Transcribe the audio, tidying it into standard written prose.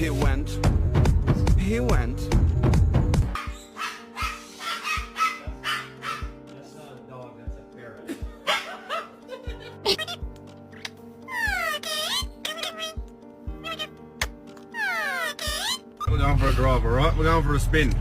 He went. He went. That's not a dog, that's a parrot. We're going for a drive, alright? We're going for a spin.